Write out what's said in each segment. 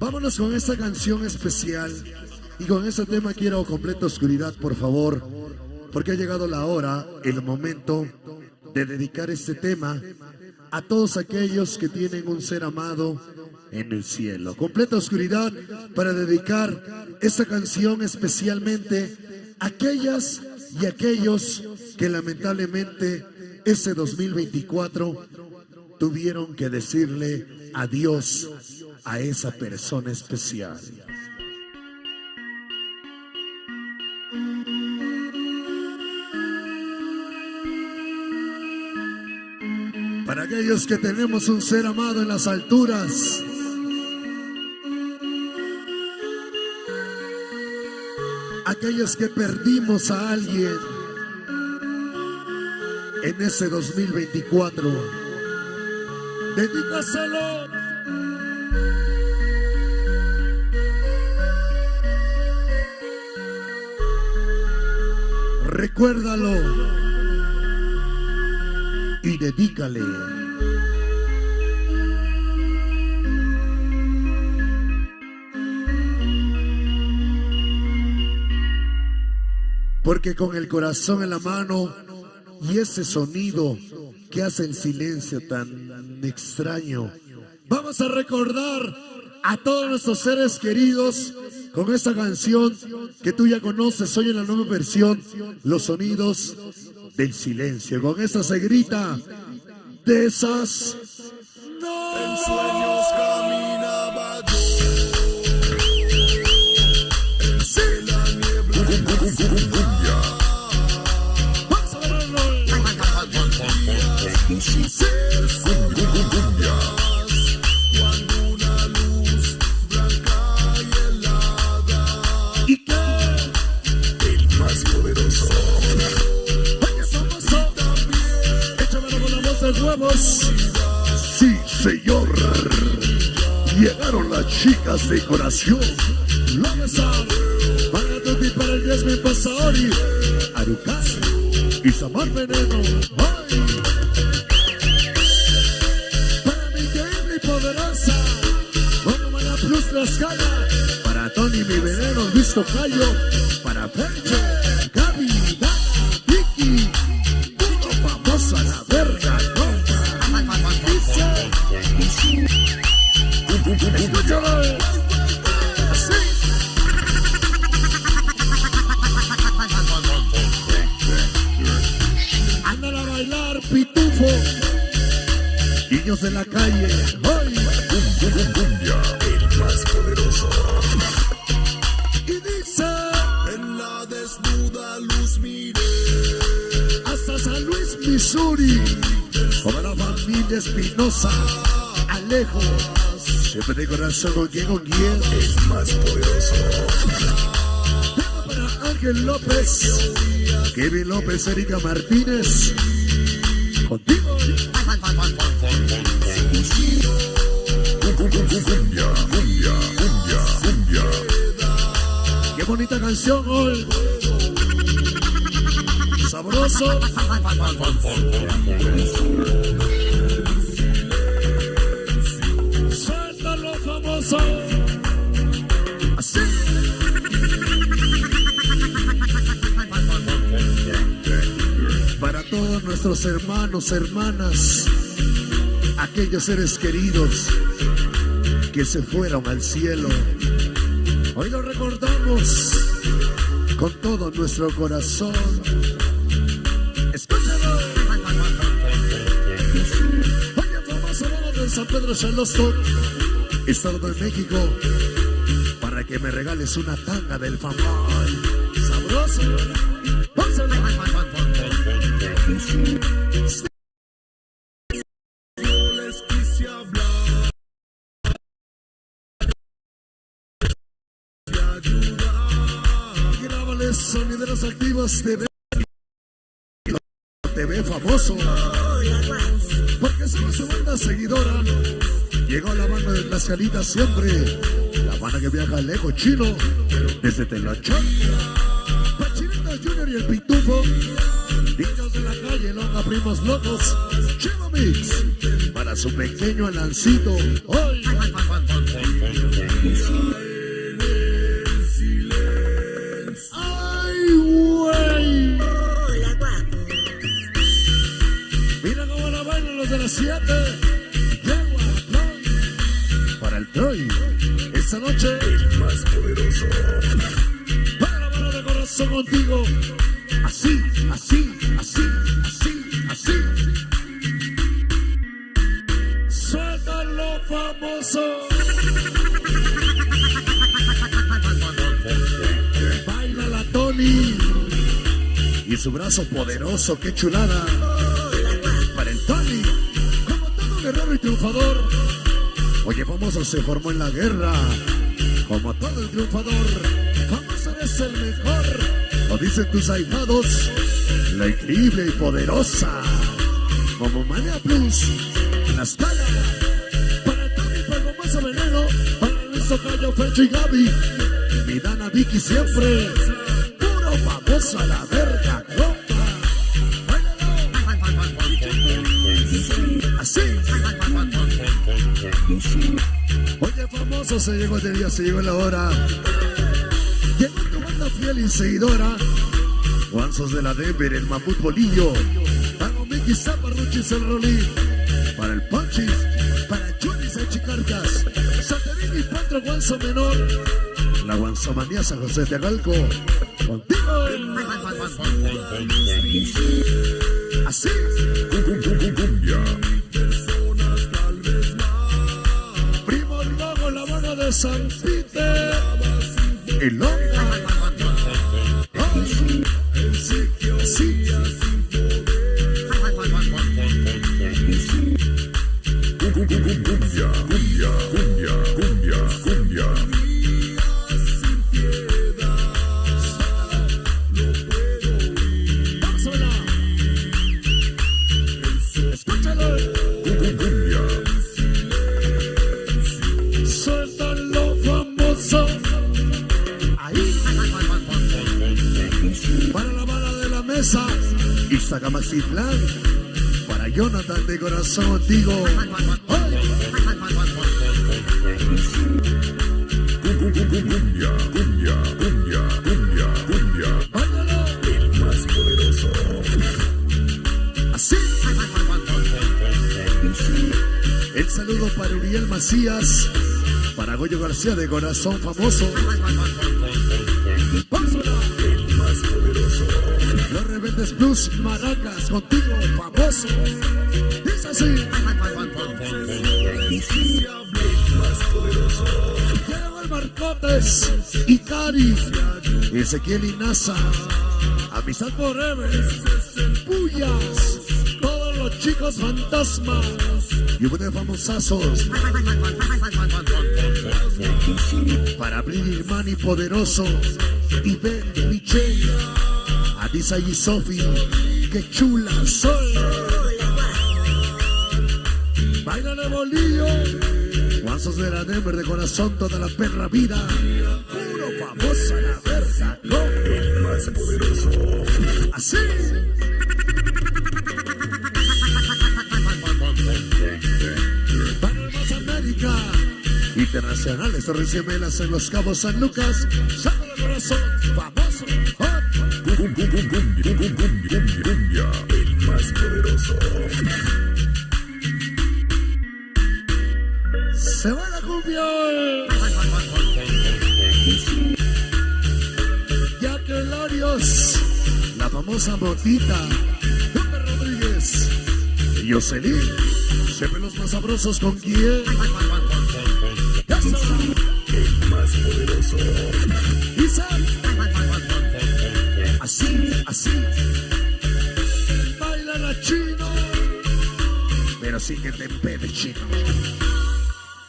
Vámonos con esta canción especial. Y con este tema quiero completa oscuridad, por favor. Porque ha llegado la hora, el momento de dedicar este tema a todos aquellos que tienen un ser amado en el cielo. Completa oscuridad para dedicar esta canción especialmente a aquellas y aquellos que lamentablemente ese 2024 tuvieron que decirle adiós a esa persona especial. Para aquellos que tenemos un ser amado en las alturas, aquellos que perdimos a alguien en ese 2024, dedícaselo. Recuérdalo y dedícale. Porque con el corazón en la mano y ese sonido que hace el silencio tan extraño, vamos a recordar a todos nuestros seres queridos con esta canción que tú ya conoces hoy en la nueva versión, Los Sonidos del Silencio. Con esta se grita de esas no. En sueños caminaba yo. Entre la niebla. Vamos a verlo. Cuando una luz blanca y helada. ¿Y qué? El más poderoso. Huevos. Sí, señor. Llegaron las chicas de corazón. La mesa para Tuti, para el Yasmin Pasaori, Arucas y Samar Veneno. ¡Ay! Para mi increíble y poderosa Bueno Mana Plus Tlaxcala. Para Tony, mi veneno, Luis Tocayo. Para Perche, Gaby, Dana, Vicky. Puto famoso a la verga, ¿no? Escúchalo. Así. Ándale a bailar, pitufo. Niños de la calle. ¡Ay! Cumbia, el más poderoso. Y dice: En la desnuda luz miré. hasta San Luis, Missouri. Como la familia Espinosa. Alejo. Siempre de corazón, ¿con quién? El más poderoso. Tema para Ángel López, Kevin López, Erika Martínez. Contigo. Cumbia, cumbia, cumbia, cumbia. Qué bonita canción hoy. Sabroso. Suéltalo, famoso. Así. Para todos nuestros hermanos, hermanas, aquellos seres queridos que se fueron al cielo, hoy lo recordamos con todo nuestro corazón. Escúchalo. Oye, famoso, vamos de San Pedro Charleston, Estado de México, para que me regales una tanga del famón. Sabroso. Vamos a ver. Yo les quise hablar y ayudar. Grábales sonideros activos TV famoso. Porque somos su banda seguidora. Llegó la banda de Tlaxcalita siempre. La banda que viaja lejos, chino. Desde Telachán. Pachinita Junior y el Pitufo. Niños de la calle, Longa, primos locos. Chivo Mix. Para su pequeño Alancito. Hoy. para el Troy. Esta noche, el más poderoso. para la mano de corazón contigo. Así, así, así, así, así. Suéltalo, famoso. Baila la Tony. Y su brazo poderoso, qué chulada. Para el Tony, como todo guerrero y triunfador. Oye, famoso se formó en la guerra. Como todo el triunfador, famoso es el mejor. Lo dicen tus ahijados, la increíble y poderosa. Como Mania Plus, la escala. Para el Tony, para el famoso veneno. Para Luis Ocayo, Fecho y Gaby. Mi Dana Vicky siempre. Puro famoso a la verga, compa. Así. Oye, famoso, se llegó el día, se llegó la hora. Llegó tu banda fiel y seguidora. Guanzos de la Denver, el Mamut Bolillo. Pago Mickey Zaparruchis, el Rolín. Para el Ponchis, para Chunis, el Chicarcas. Santerín y Patro, Guanzo Menor. La Guanzomanía San José de Agalco. Contigo. Así. Cumbia. Primo Logo, la mano de San Peter. El Longa. Sí. Cumbia. Vamos a bailar. Escúchalo. Cumbia. Suéltalo, famoso. Ahí. Para la bala de la mesa. Iztacamacitlán. Para Jonathan de corazón contigo. Cumbia. Báilalo. El más poderoso. Así. El saludo para Uriel Macías. Para Goyo García de corazón famoso. Vamos a bailar. El más poderoso. Los Rebeldes Plus, Maracas, contigo, famoso. Dice así. El más poderoso. Llegó el Marcotes, Icari, Ezequiel y Nasa, Amistad Forever, Puyas, todos los chicos fantasmas y un de famosazos. Para Brilli, Manny Poderoso, y Ben, Michelle, Adisa y Sofi, que chula soy. Baila de bolillo, Guanzos de la Denver de corazón, toda la perra vida. Puro famoso a la verga, ¿no? El más poderoso. Así. Para el Más América. Internacionales, Torres Gemelas en Los Cabos, San Lucas. Saco de corazón, famoso. Cumbia. El más poderoso. Se va la cumbia. Ya que Larios, la famosa Motita, Lucas Rodríguez, y Jocelyn, siempre los más sabrosos con quién. Ya está. El más poderoso. Isaac. Así. Baila la chino. Pero sí que te empede, chino.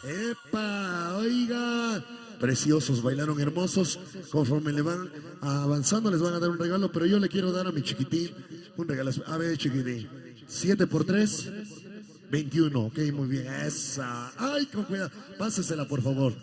¡Epa! Oiga. Preciosos, bailaron hermosos. Conforme le van avanzando, les van a dar un regalo. Pero yo le quiero dar a mi chiquitín un regalo. A ver, chiquitín. 7 por 3, 21. Ok, muy bien. Esa. Ay, con cuidado. Pásesela, por favor.